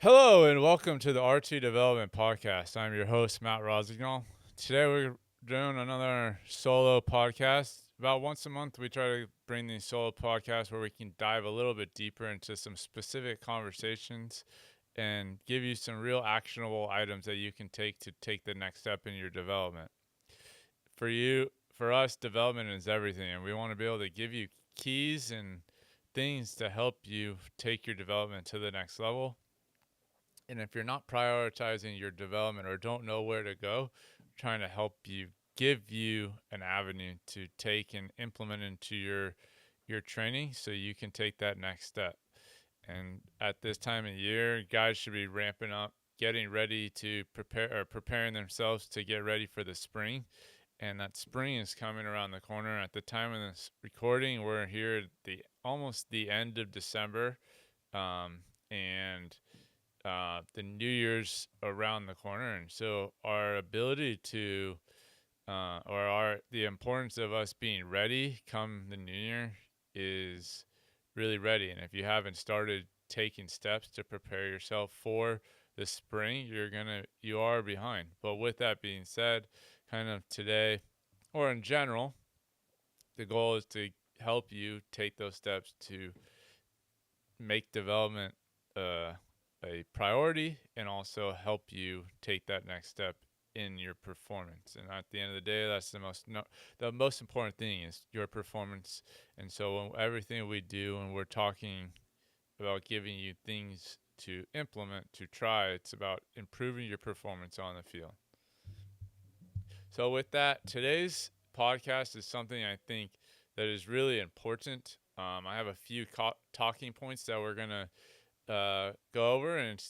Hello and welcome to the R2 Development Podcast. I'm your host, Matt Rosignol. Today we're doing another solo podcast. About once a month, we try to bring these solo podcasts where we can dive a little bit deeper into some specific conversations and give you some real actionable items that you can take to take the next step in your development. For us, development is everything, and we want to be able to give you keys and things to help you take your development to the next level. And if you're not prioritizing your development or don't know where to go, I'm trying to help you, give you an avenue to take and implement into your training so you can take that next step. And at this time of year, guys should be ramping up, getting ready to preparing themselves to get ready for the spring. And that spring is coming around the corner. At the time of this recording, we're here at the almost the end of December, and the New Year's around the corner, and so our ability to, the importance of us being ready come the New Year is really ready. And if you haven't started taking steps to prepare yourself for the spring, you are behind. But with that being said, kind of today, or in general, the goal is to help you take those steps to make development a priority and also help you take that next step in your performance. And at the end of the day, that's the most important thing is your performance. And so when everything we do, and we're talking about giving you things to implement, to try, it's about improving your performance on the field. So with that, today's podcast is something I think that is really important. I have a few talking points that we're gonna go over, and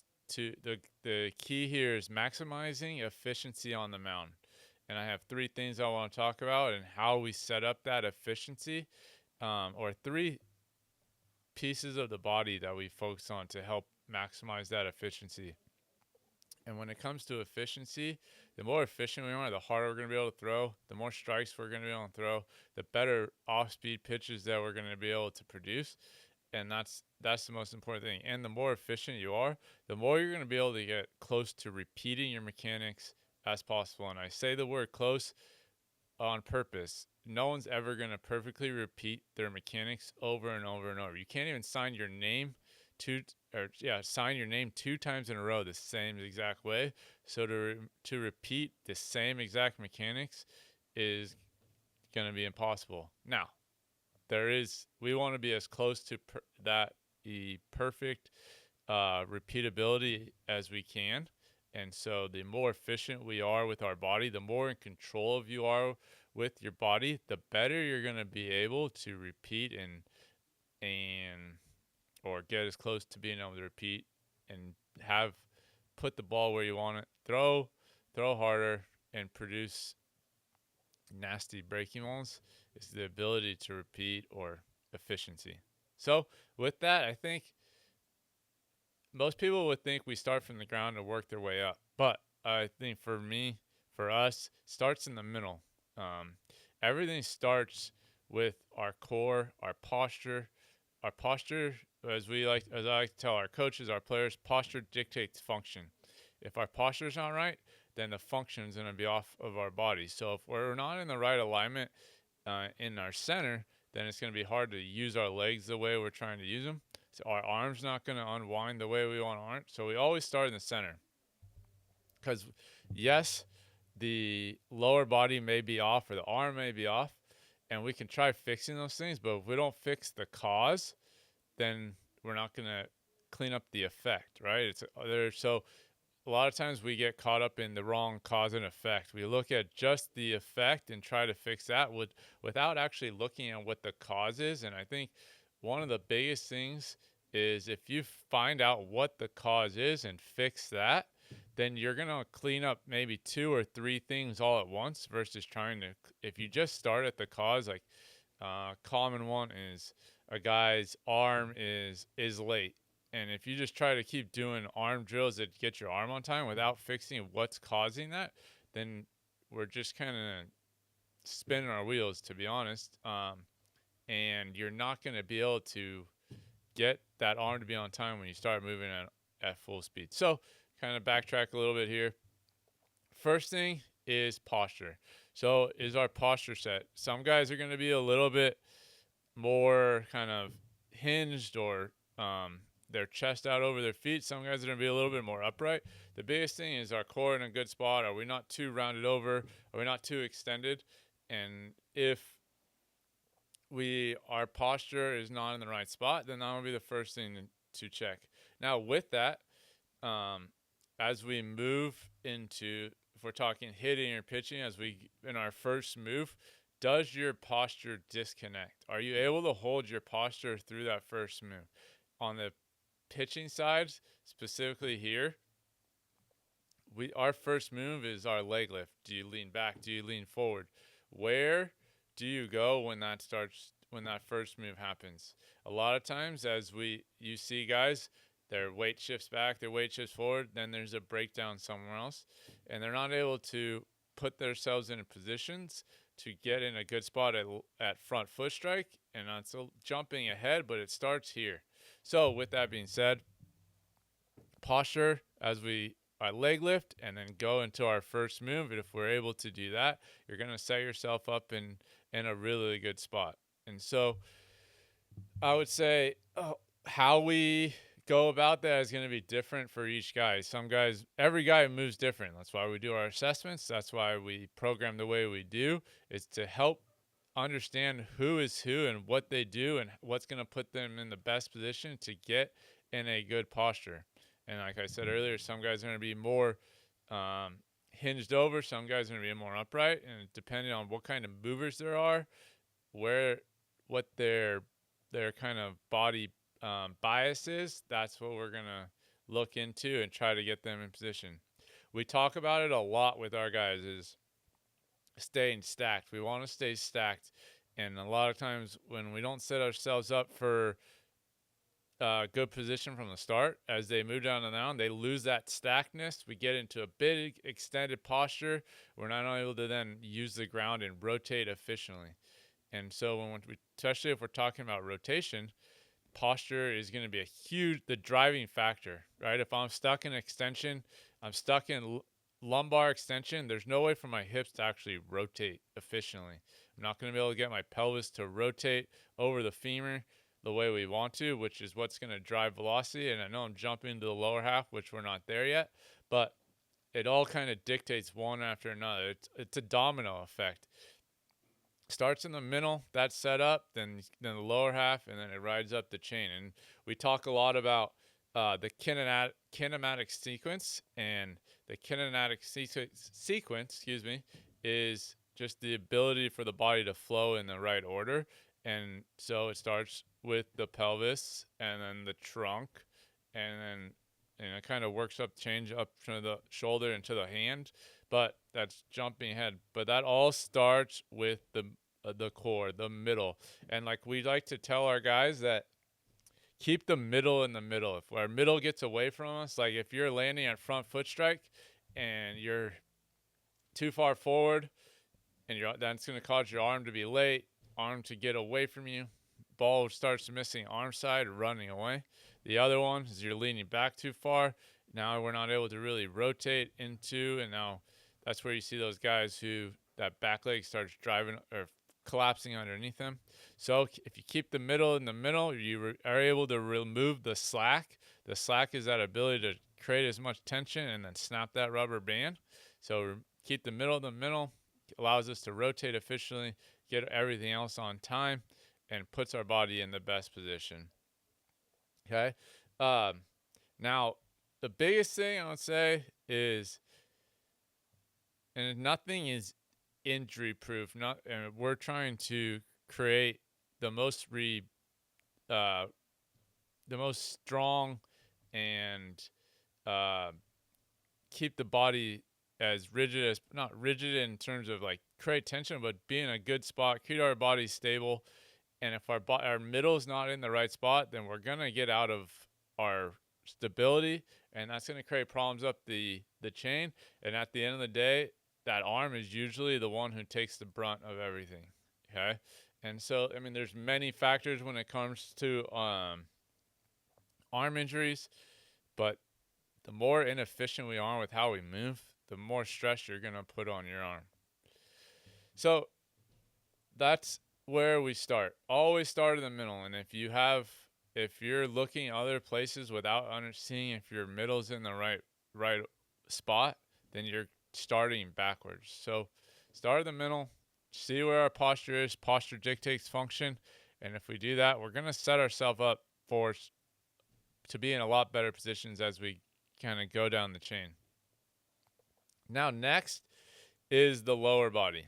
the key here is maximizing efficiency on the mound. And I have three things I want to talk about and how we set up that efficiency, or three pieces of the body that we focus on to help maximize that efficiency. And when it comes to efficiency, the more efficient we are, the harder we're going to be able to throw, the more strikes we're going to be able to throw, the better off-speed pitches that we're going to be able to produce. And that's the most important thing. And the more efficient you are, the more you're going to be able to get close to repeating your mechanics as possible. And I say the word close on purpose. No one's ever going to perfectly repeat their mechanics over and over and over. You can't even sign your name sign your name two times in a row the same exact way. So to repeat the same exact mechanics is going to be impossible. Now, we want to be as close to the perfect repeatability as we can. And so the more efficient we are with our body, the more in control of you are with your body, the better you're going to be able to repeat and or get as close to being able to repeat and put the ball where you want it, throw harder, and produce nasty breaking balls. Is the ability to repeat or efficiency. So with that, I think most people would think we start from the ground and work their way up. But I think for us, starts in the middle. Everything starts with our core, our posture. Our posture, as I like to tell our coaches, our players, posture dictates function. If our posture is not right, then the function is going to be off of our body. So if we're not in the right alignment in our center, then it's going to be hard to use our legs the way we're trying to use them. So our arm's not going to unwind the way we want to arm. So we always start in the center. Because yes, the lower body may be off or the arm may be off, and we can try fixing those things. But if we don't fix the cause, then we're not going to clean up the effect, right? So a lot of times we get caught up in the wrong cause and effect. We look at just the effect and try to fix that without actually looking at what the cause is. And I think one of the biggest things is if you find out what the cause is and fix that, then you're going to clean up maybe two or three things all at once versus if you just start at the cause, like common one is a guy's arm is late. And if you just try to keep doing arm drills that get your arm on time without fixing what's causing that, then we're just kind of spinning our wheels, to be honest. And you're not going to be able to get that arm to be on time when you start moving at full speed. So kind of backtrack a little bit here. First thing is posture. So is our posture set? Some guys are going to be a little bit more kind of hinged or their chest out over their feet. Some guys are going to be a little bit more upright. The biggest thing is our core in a good spot. Are we not too rounded over? Are we not too extended? And if our posture is not in the right spot, then that will be the first thing to check. Now with that, as we move into, if we're talking hitting or pitching, as we in our first move, does your posture disconnect? Are you able to hold your posture through that first move? On the pitching side, specifically here, our first move is our leg lift. Do you lean back? Do you lean forward? Where do you go when that first move happens? A lot of times, you see guys, their weight shifts back, their weight shifts forward, then there's a breakdown somewhere else, and they're not able to put themselves in positions to get in a good spot at front foot strike, and it's jumping ahead, but it starts here. So with that being said, posture as our leg lift and then go into our first move, and if we're able to do that, you're going to set yourself up in a really good spot. And so I would say how we go about that is going to be different for each guy. Every guy moves different. That's why we do our assessments. That's why we program the way we do, is to help understand who is who and what they do and what's going to put them in the best position to get in a good posture. And like I said earlier, some guys are going to be more hinged over. Some guys are going to be more upright. And depending on what kind of movers there are, what their kind of body bias is, that's what we're going to look into and try to get them in position. We talk about it a lot with our guys is staying stacked. We want to stay stacked. And a lot of times when we don't set ourselves up for good position from the start, as they move down the mound, they lose that stackedness. We get into a big extended posture. We're not able to then use the ground and rotate efficiently. And so especially if we're talking about rotation, posture is going to be the driving factor, right? If I'm stuck in extension, I'm stuck in lumbar extension, there's no way for my hips to actually rotate efficiently. I'm not going to be able to get my pelvis to rotate over the femur the way we want to, which is what's going to drive velocity. And I know I'm jumping into the lower half, which we're not there yet, but it all kind of dictates one after another. It's a domino effect. Starts in the middle, that's set up, then the lower half, and then it rides up the chain. And we talk a lot about the kinematic sequence, and the kinematic sequence, is just the ability for the body to flow in the right order. And so it starts with the pelvis, and then the trunk, and then it kind of works change up to the shoulder and to the hand. But that's jumping ahead. But that all starts with the core, the middle. And like we like to tell our guys that keep the middle in the middle. If our middle gets away from us, like if you're landing at front foot strike and you're too far forward, and that's going to cause your arm to be late, arm to get away from you, ball starts missing arm side, running away. The other one is you're leaning back too far. Now we're not able to really rotate into, and now that's where you see those guys who that back leg starts driving or collapsing underneath them. So if you keep the middle in the middle, you are able to remove the slack. The slack is that ability to create as much tension and then snap that rubber band. So keep the middle in the middle, allows us to rotate efficiently, get everything else on time, and puts our body in the best position. Okay. Now, the biggest thing I would say is, and nothing is injury proof. And we're trying to create the most strong and keep the body as rigid as, not rigid in terms of like create tension, but be in a good spot, keep our body stable. And if our middle is not in the right spot, then we're gonna get out of our stability, and that's gonna create problems up the chain. And at the end of the day, that arm is usually the one who takes the brunt of everything. Okay. And so, I mean, there's many factors when it comes to arm injuries, but the more inefficient we are with how we move, the more stress you're going to put on your arm. So that's where we start. Always start in the middle. And if you're looking other places without seeing if your middle's in the right spot, then you're starting backwards. So start in the middle, see where our posture is. Posture dictates function. And if we do that, we're going to set ourselves up to be in a lot better positions as we kind of go down the chain. Now, next is the lower body.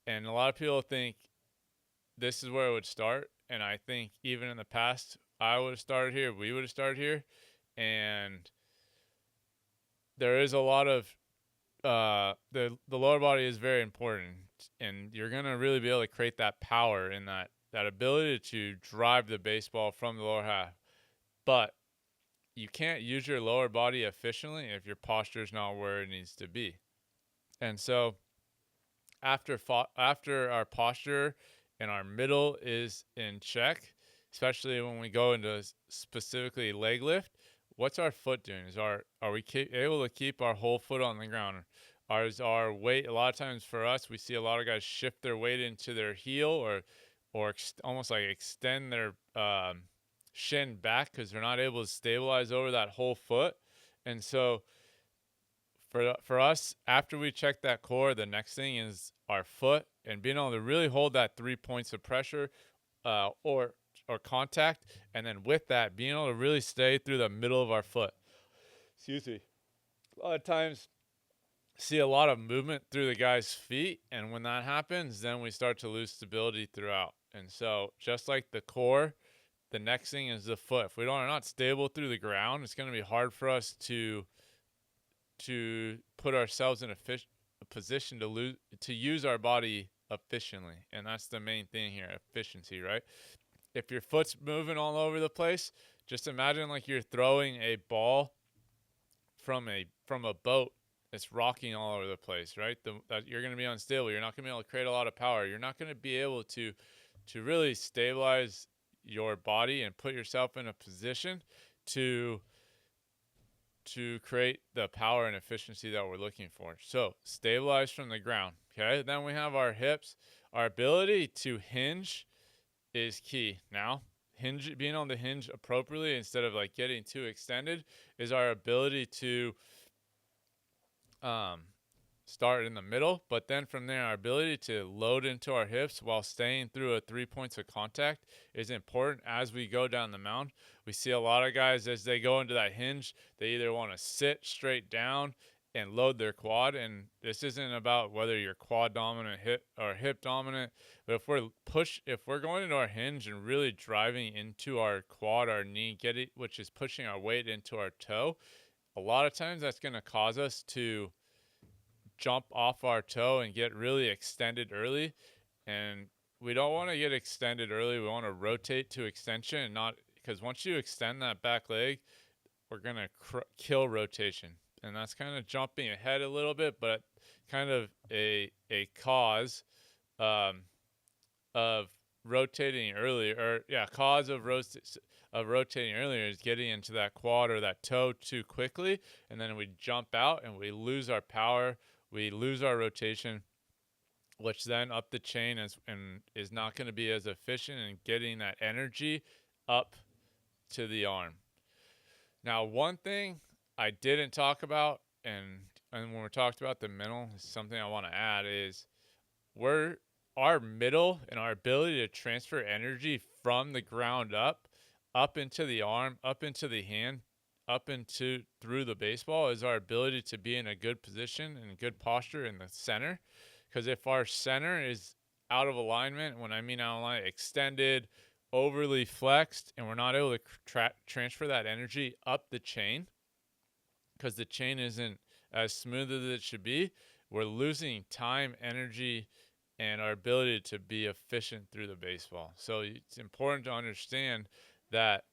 And a lot of people think this is where it would start. And I think even in the past, I would have started here. We would have started here. And there is a lot of the lower body is very important. And you're going to really be able to create that power and that ability to drive the baseball from the lower half. But you can't use your lower body efficiently if your posture is not where it needs to be. And so after our posture and our middle is in check, especially when we go into specifically leg lift, what's our foot doing? Are we able to keep our whole foot on the ground? Is our weight, a lot of times for us, we see a lot of guys shift their weight into their heel or almost like extend their shin back because they're not able to stabilize over that whole foot. And so for us, after we check that core, the next thing is our foot and being able to really hold that 3 points of pressure or contact. And then with that, being able to really stay through the middle of our foot. Excuse me. A lot of times see a lot of movement through the guy's feet. And when that happens, then we start to lose stability throughout. And so just like the core, the next thing is the foot. If we are not stable through the ground, it's going to be hard for us to put ourselves in a position to use our body efficiently. And that's the main thing here, efficiency, right? If your foot's moving all over the place, just imagine like you're throwing a ball from a boat that's rocking all over the place, right? You're going to be unstable. You're not going to be able to create a lot of power. You're not going to be able to really stabilize your body and put yourself in a position to create the power and efficiency that we're looking for. So stabilize from the ground. Okay. Then we have our hips. Our ability to hinge is key. Now, being able to hinge appropriately instead of like getting too extended is our ability to start in the middle, but then from there, our ability to load into our hips while staying through 3 points of contact is important as we go down the mound. We see a lot of guys as they go into that hinge, they either want to sit straight down and load their quad. And this isn't about whether you're quad dominant or hip dominant, but if we're going into our hinge and really driving into our quad, our knee, which is pushing our weight into our toe, a lot of times that's going to cause us to jump off our toe and get really extended early. And we don't want to get extended early. We want to rotate to extension and not, because once you extend that back leg, we're going to kill rotation. And that's kind of jumping ahead a little bit, but kind of a cause of rotating earlier, cause of rotating earlier is getting into that quad or that toe too quickly. And then we jump out and we lose our power. We lose our rotation, which then up the chain is not going to be as efficient in getting that energy up to the arm. Now, one thing I didn't talk about, and when we talked about the middle, something I want to add is our middle and our ability to transfer energy from the ground up into the arm, up into the hand, through the baseball is our ability to be in a good position and good posture in the center. Because if our center is out of alignment, when I mean out of alignment, extended, overly flexed, and we're not able to transfer that energy up the chain, because the chain isn't as smooth as it should be, we're losing time, energy, and our ability to be efficient through the baseball. So it's important to understand that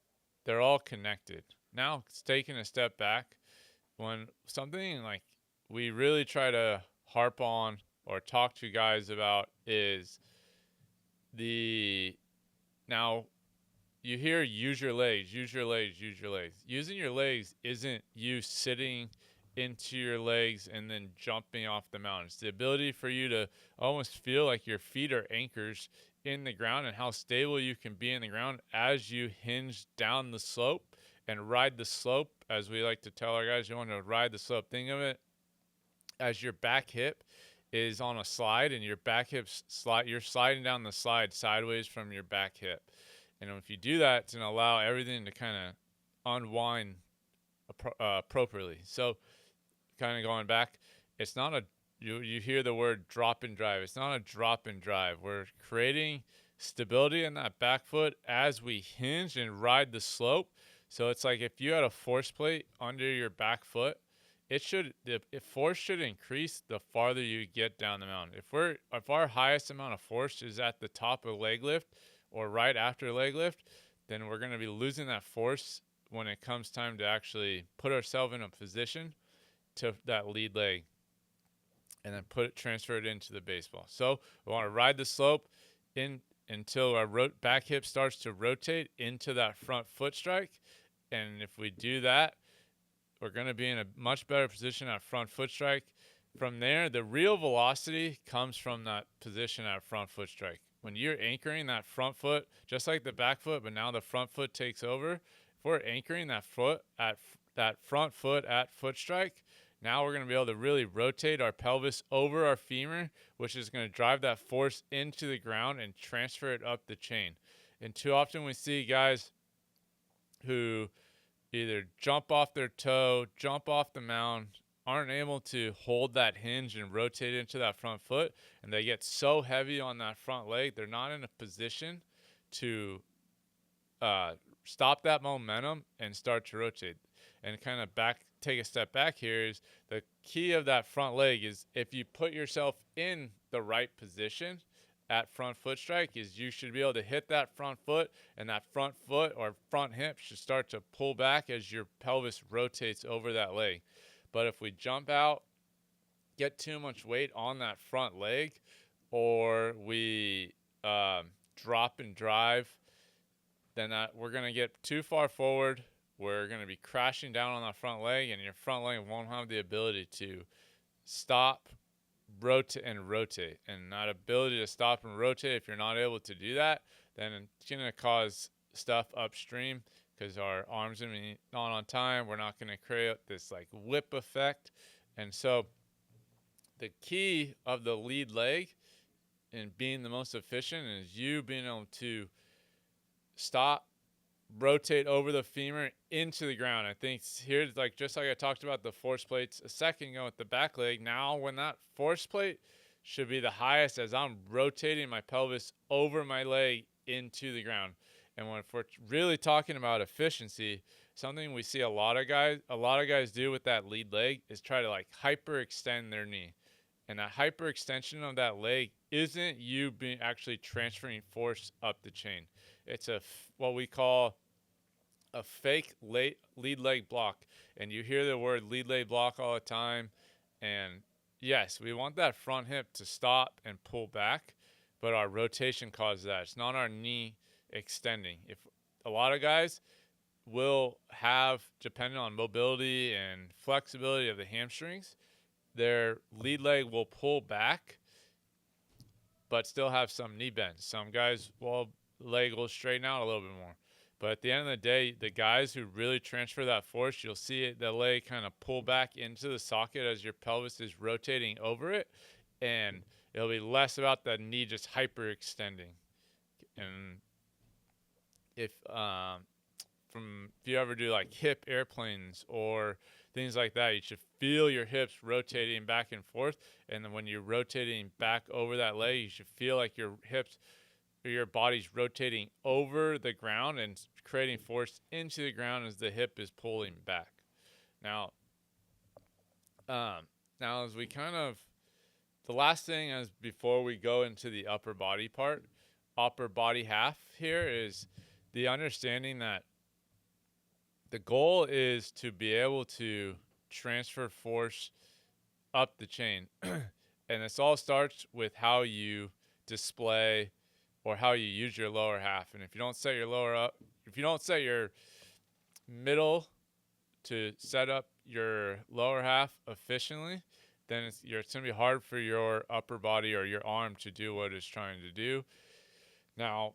they're all connected. Now, it's taking a step back. When something like we really try to harp on or talk to guys about is now you hear use your legs, use your legs, use your legs. Using your legs isn't you sitting into your legs and then jumping off the mountain. It's the ability for you to almost feel like your feet are anchors in the ground and how stable you can be in the ground as you hinge down the slope and ride the slope. As we like to tell our guys, you want to ride the slope. Think of it as your back hip is on a slide and your back hip slide, you're sliding down the slide sideways from your back hip. And if you do that, it's going to allow everything to kind of unwind appropriately. So kind of going back, it's not a, you hear the word drop and drive. It's not a drop and drive. We're creating stability in that back foot as we hinge and ride the slope. So it's like if you had a force plate under your back foot, the force should increase the farther you get down the mountain. If our highest amount of force is at the top of leg lift or right after leg lift, then we're going to be losing that force when it comes time to actually put ourselves in a position to that lead leg and then transfer it into the baseball. So we want to ride the slope in until our back hip starts to rotate into that front foot strike. And if we do that, we're going to be in a much better position at front foot strike. From there, the real velocity comes from that position at front foot strike. When you're anchoring that front foot, just like the back foot, but now the front foot takes over, if we're anchoring that front foot at foot strike, now we're going to be able to really rotate our pelvis over our femur, which is going to drive that force into the ground and transfer it up the chain. And too often we see guys who either jump off their toe, jump off the mound, aren't able to hold that hinge and rotate into that front foot, and they get so heavy on that front leg, they're not in a position to stop that momentum and start to rotate. And kind of take a step back here is the key of that front leg is if you put yourself in the right position at front foot strike is you should be able to hit that front foot, and that front foot or front hip should start to pull back as your pelvis rotates over that leg. But if we jump out, get too much weight on that front leg, or we drop and drive, then we're going to get too far forward. We're going to be crashing down on that front leg, and your front leg won't have the ability to stop, rotate, and rotate. And that ability to stop and rotate, if you're not able to do that, then it's going to cause stuff upstream because our arms are going to be not on time. We're not going to create this like whip effect. And so the key of the lead leg and being the most efficient is you being able to stop, rotate over the femur into the ground. I think here's like just like I talked about the force plates a second ago with the back leg. Now when that force plate should be the highest as I'm rotating my pelvis over my leg into the ground. And if we're really talking about efficiency, something we see a lot of guys do with that lead leg is try to like hyperextend their knee. And that hyperextension of that leg isn't you actually transferring force up the chain. It's what we call a fake lead leg block. And you hear the word lead leg block all the time. And yes, we want that front hip to stop and pull back, but our rotation causes that. It's not our knee extending. If a lot of guys will have, depending on mobility and flexibility of the hamstrings, their lead leg will pull back, but still have some knee bends. Some guys, leg will straighten out a little bit more. But at the end of the day, the guys who really transfer that force, you'll see the leg kind of pull back into the socket as your pelvis is rotating over it, and it'll be less about the knee just hyperextending. And if you ever do like hip airplanes or things like that, you should feel your hips rotating back and forth. And then when you're rotating back over that leg, you should feel like your hips or your body's rotating over the ground and creating force into the ground as the hip is pulling back. Now as we the last thing is before we go into the upper body half here is the understanding that the goal is to be able to transfer force up the chain. And this all starts with how you display or how you use your lower half. And if you don't set your lower if you don't set your middle to set up your lower half efficiently, then it's going to be hard for your upper body or your arm to do what it's trying to do. Now,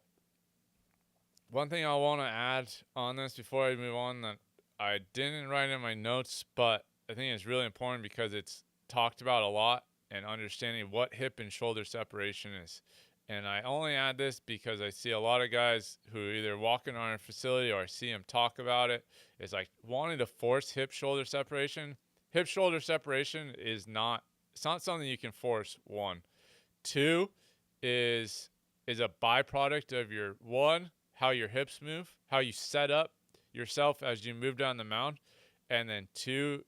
one thing I want to add on this before I move on that I didn't write in my notes, but I think it's really important because it's talked about a lot, and understanding what hip and shoulder separation is. And I only add this because I see a lot of guys who either walk in our facility or I see them talk about it. It's like wanting to force hip shoulder separation. Hip shoulder separation is not, it's not something you can force, one. Two is a byproduct of your, one, how your hips move, how you set up yourself as you move down the mound, and then two,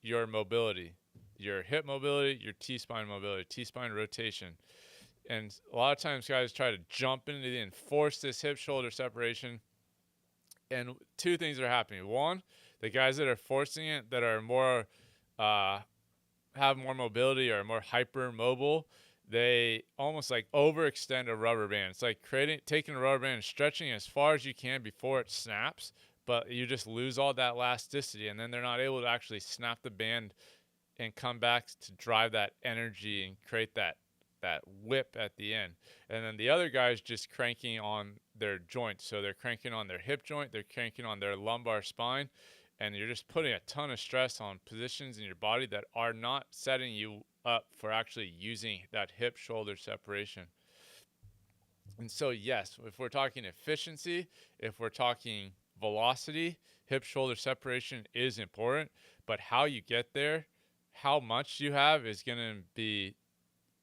your mobility, your hip mobility, your T-spine mobility, T-spine rotation. And a lot of times guys try to jump into it and force this hip shoulder separation. And two things are happening. One, the guys that are forcing it, that are more, have more mobility or more hyper mobile, they almost like overextend a rubber band. It's like taking a rubber band and stretching it as far as you can before it snaps, but you just lose all that elasticity, and then they're not able to actually snap the band and come back to drive that energy and create that whip at the end. And then the other guy's just cranking on their joints. So they're cranking on their hip joint, they're cranking on their lumbar spine, and you're just putting a ton of stress on positions in your body that are not setting you up for actually using that hip shoulder separation. And so yes, if we're talking efficiency, if we're talking velocity, hip shoulder separation is important, but how you get there, how much you have, is going to be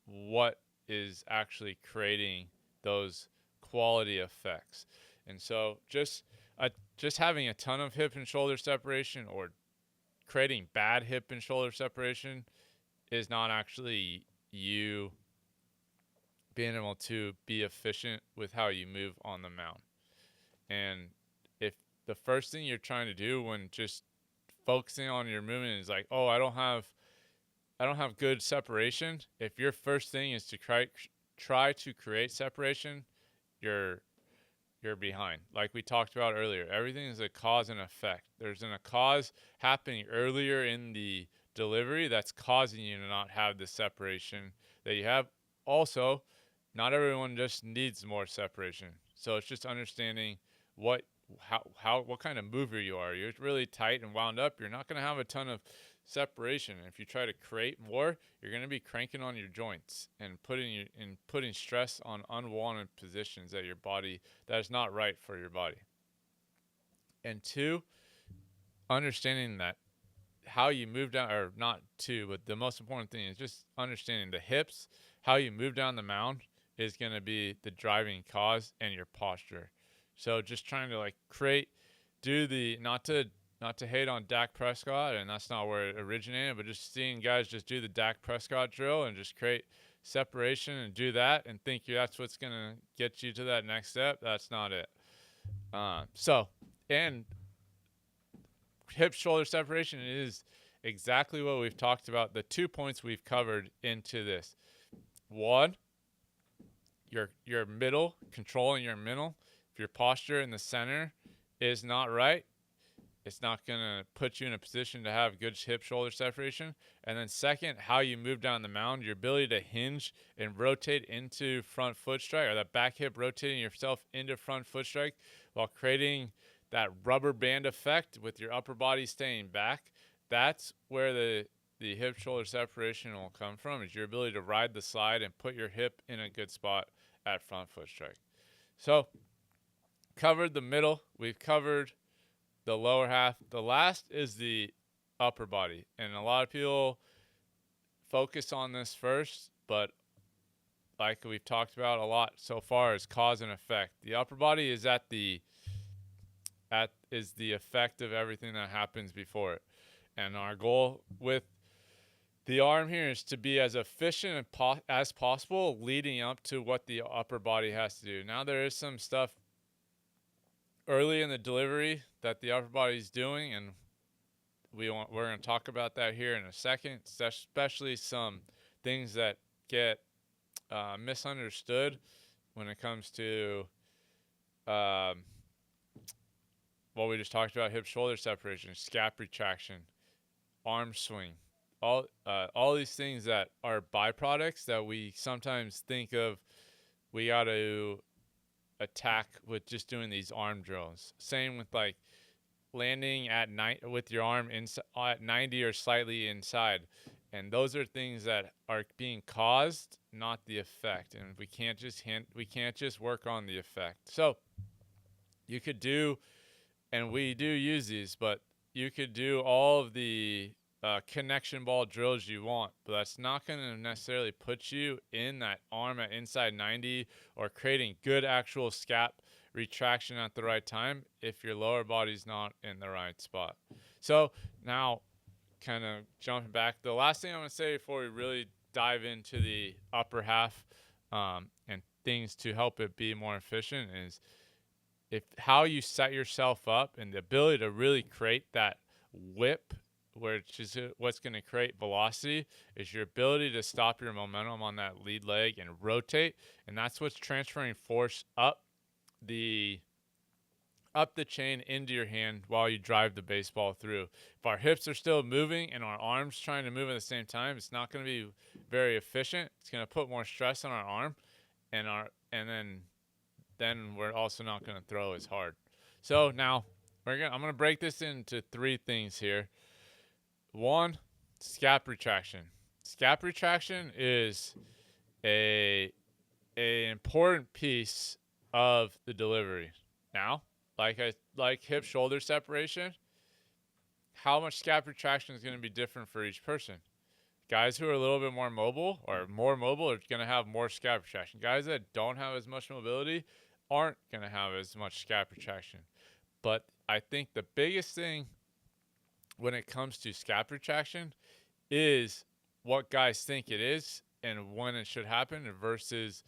what is actually creating those quality effects. And so just having a ton of hip and shoulder separation or creating bad hip and shoulder separation is not actually you being able to be efficient with how you move on the mound. And if the first thing you're trying to do when just focusing on your movement is like, oh, I don't have good separation. If your first thing is to try to create separation, you're behind. Like we talked about earlier, everything is a cause and effect. There's a cause happening earlier in the delivery that's causing you to not have the separation that you have. Also, not everyone just needs more separation. So it's just understanding what kind of mover you are. You're really tight and wound up, you're not going to have a ton of separation. If you try to create more, you're going to be cranking on your joints and putting stress on unwanted positions at your body that is not right for your body. And two, understanding that how you move down, or not two, but the most important thing is just understanding the hips, how you move down the mound is going to be the driving cause, and your posture. So just trying to like not to hate on Dak Prescott, and that's not where it originated, but just seeing guys just do the Dak Prescott drill and just create separation and do that and think that's what's going to get you to that next step. That's not it. And hip shoulder separation is exactly what we've talked about. The 2 points we've covered into this. One, your middle, controlling your middle. If your posture in the center is not right, it's not going to put you in a position to have good hip shoulder separation. And then second, how you move down the mound, your ability to hinge and rotate into front foot strike, or that back hip rotating yourself into front foot strike while creating that rubber band effect with your upper body staying back. That's where the hip shoulder separation will come from, is your ability to ride the slide and put your hip in a good spot at front foot strike. So covered the middle, we've covered the lower half. The last is the upper body, and a lot of people focus on this first, but like we've talked about a lot so far, is cause and effect. The upper body is is the effect of everything that happens before it. And our goal with the arm here is to be as efficient as possible leading up to what the upper body has to do. Now there is some stuff early in the delivery that the upper body is doing, and we're going to talk about that here in a second, especially some things that get misunderstood when it comes to what we just talked about, hip shoulder separation, scap retraction, arm swing, all these things that are byproducts that we sometimes think of we got to attack with just doing these arm drills. Same with like landing at night with your arm at 90 or slightly inside. And those are things that are being caused, not the effect. And we can't just work on the effect. So you could do, and we do use these, but you could do all of the connection ball drills you want, but that's not going to necessarily put you in that arm at inside 90 or creating good actual scap retraction at the right time if your lower body's not in the right spot. So now, kind of jumping back, the last thing I'm going to say before we really dive into the upper half and things to help it be more efficient is if how you set yourself up and the ability to really create that whip, which is what's going to create velocity, is your ability to stop your momentum on that lead leg and rotate. And that's what's transferring force up the chain into your hand while you drive the baseball through. If our hips are still moving and our arms trying to move at the same time, it's not going to be very efficient. It's going to put more stress on our arm, and then we're also not going to throw as hard. So now I'm going to break this into three things here. One, scap retraction. Scap retraction is an important piece of the delivery. Now, like hip shoulder separation, how much scap retraction is going to be different for each person. Guys who are a little bit more mobile or more mobile are going to have more scap retraction. Guys that don't have as much mobility aren't going to have as much scap retraction. But I think the biggest thing when it comes to scap retraction is what guys think it is and when it should happen versus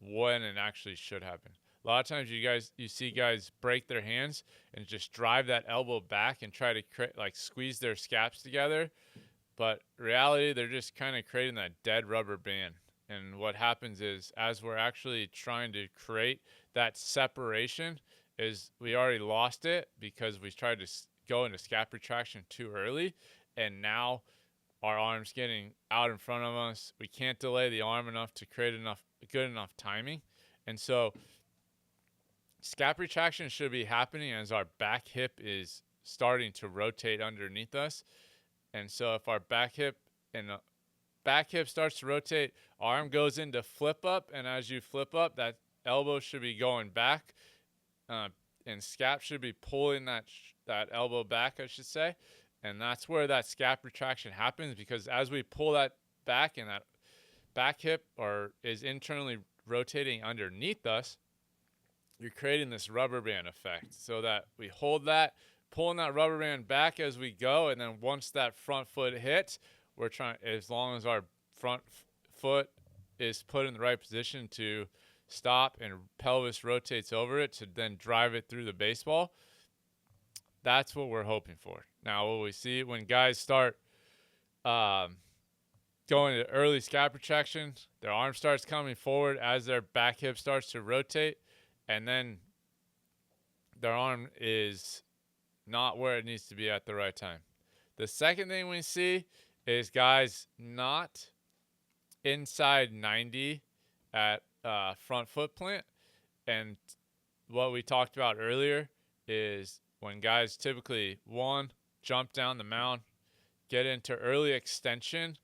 when it actually should happen. A lot of times you see guys break their hands and just drive that elbow back and try to squeeze their scaps together. But reality, they're just kind of creating that dead rubber band. And what happens is, as we're actually trying to create that separation, is we already lost it because we tried to go into scap retraction too early. And now our arm's getting out in front of us. We can't delay the arm enough to create good enough timing. And so scap retraction should be happening as our back hip is starting to rotate underneath us. And so if our back hip starts to rotate, arm goes into flip up, and as you flip up, that elbow should be going back, and scap should be pulling that elbow back, I should say. And that's where that scap retraction happens, because as we pull that back and that back hip is internally rotating underneath us, you're creating this rubber band effect, so that we hold that, pulling that rubber band back as we go, and then once that front foot hits, we're trying, as long as our front foot is put in the right position to stop and pelvis rotates over it to then drive it through the baseball, that's what we're hoping for. Now, what we see when guys start going to early scap retraction, their arm starts coming forward as their back hip starts to rotate, and then their arm is not where it needs to be at the right time. The second thing we see is guys not inside 90 at front foot plant. And what we talked about earlier is when guys typically, one, jump down the mound, get into early extension,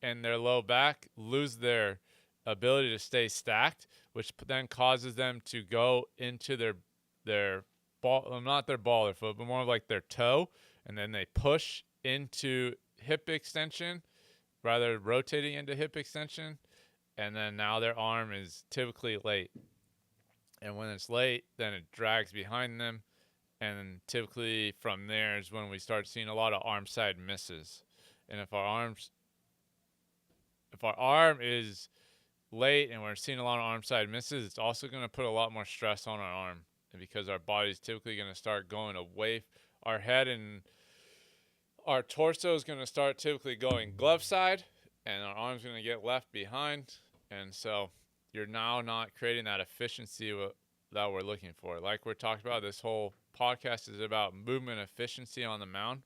and their low back lose their ability to stay stacked, which then causes them to go into their ball, not their baller foot, but more like their toe, and then they push into hip extension, rather rotating into hip extension, and then now their arm is typically late. And when it's late, then it drags behind them, and typically from there is when we start seeing a lot of arm side misses. And if our arm is late and we're seeing a lot of arm side misses, it's also going to put a lot more stress on our arm, because our body's typically going to start going away. Our head and our torso is going to start typically going glove side, and our arm's going to get left behind. And so you're now not creating that efficiency that we're looking for. Like we're talking about, this whole podcast is about movement efficiency on the mound,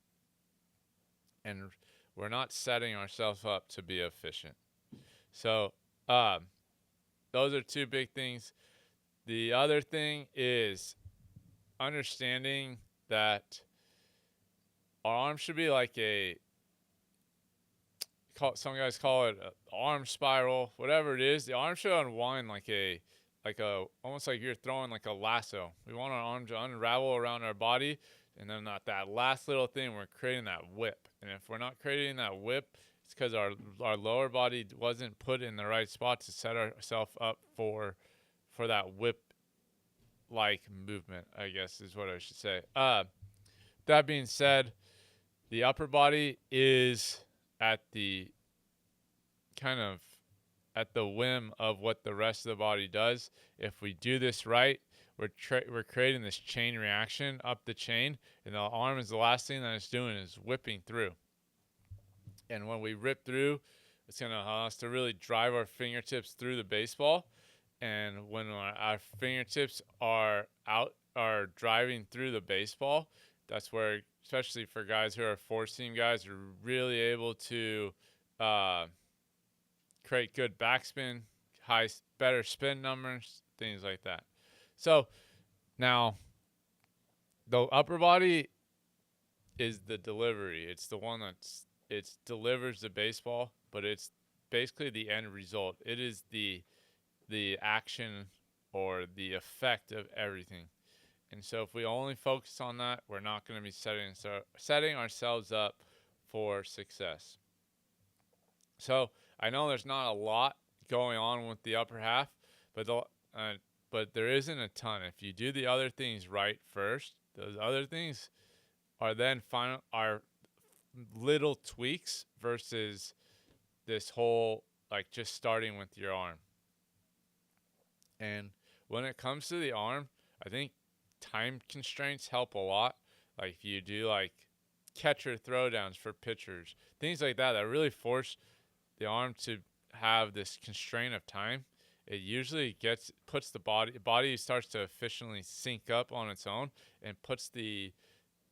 and we're not setting ourselves up to be efficient. So those are two big things. The other thing is understanding that our arm should be like some guys call it an arm spiral, whatever it is. The arm should unwind like a almost like you're throwing like a lasso. We want our arm to unravel around our body, and then that last little thing, we're creating that whip. And if we're not creating that whip, it's because our lower body wasn't put in the right spot to set ourselves up for that whip like movement, I guess is what I should say. That being said, the upper body is at the whim of what the rest of the body does. If we do this right, we're creating this chain reaction up the chain, and the arm is the last thing that it's doing is whipping through. And when we rip through, it's going to allow us to really drive our fingertips through the baseball. And when our fingertips are driving through the baseball, that's where, especially for guys who are four-seam guys, are really able to create good backspin, better spin numbers, things like that. So now the upper body is the delivery. It's the one it delivers the baseball, but it's basically the end result. It is the action or the effect of everything. And so if we only focus on that, we're not going to be setting ourselves up for success. So I know there's not a lot going on with the upper half, but there isn't a ton. If you do the other things right first, those other things are then are little tweaks versus this whole like just starting with your arm. And when it comes to the arm, I think time constraints help a lot. Like if you do like catcher throwdowns for pitchers, things like that really force the arm to have this constraint of time. It usually puts the body starts to efficiently sync up on its own, and puts the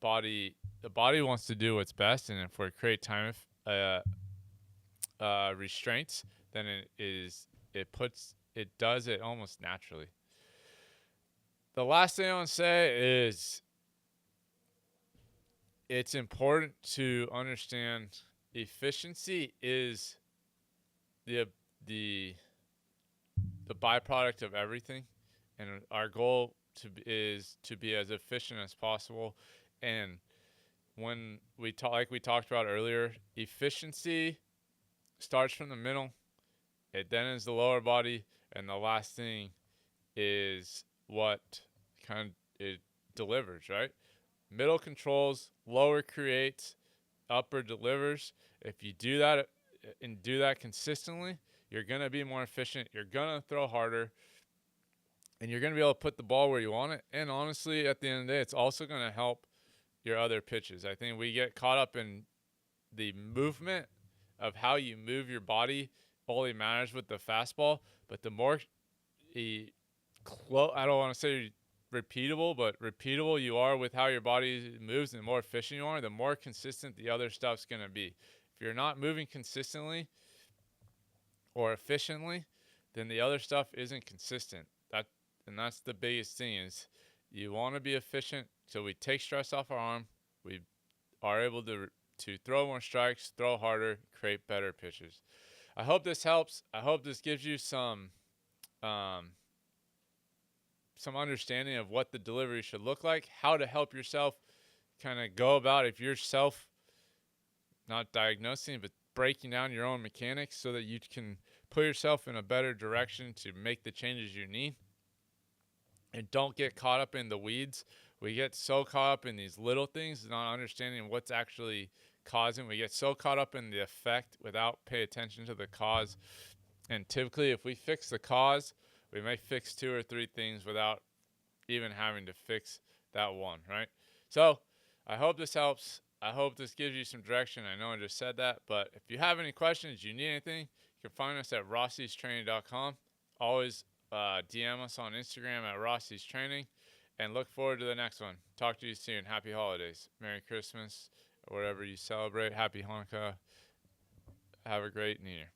body wants to do what's best. And if we create time restraints, then it does it almost naturally. The last thing I want to say is it's important to understand efficiency is the byproduct of everything, and our goal is to be as efficient as possible. And when we talked about earlier, efficiency starts from the middle, it then is the lower body, and the last thing is what kind of it delivers, right? Middle controls, lower creates, upper delivers. If you do that and do that consistently, you're going to be more efficient. You're going to throw harder, and you're going to be able to put the ball where you want it. And honestly, at the end of the day, it's also going to help your other pitches. I think we get caught up in the movement of how you move your body only matters with the fastball, but the more I don't want to say repeatable, but repeatable you are with how your body moves, and the more efficient you are, the more consistent the other stuff's going to be. If you're not moving consistently or efficiently, then the other stuff isn't consistent. And that's the biggest thing, is you want to be efficient, so we take stress off our arm. We are able to throw more strikes, throw harder, create better pitches. I hope this helps. I hope this gives you some understanding of what the delivery should look like, how to help yourself kind of go about, if you're not diagnosing, but breaking down your own mechanics so that you can put yourself in a better direction to make the changes you need. And don't get caught up in the weeds. We get so caught up in these little things, not understanding what's actually causing. We get so caught up in the effect without paying attention to the cause. And typically, if we fix the cause, we may fix 2 or 3 things without even having to fix that one, right? So I hope this helps. I hope this gives you some direction. I know I just said that, but if you have any questions, you need anything, you can find us at rossistraining.com. Always DM us on Instagram at Rossi's Training, and look forward to the next one. Talk to you soon. Happy holidays. Merry Christmas, wherever you celebrate. Happy Hanukkah. Have a great New Year.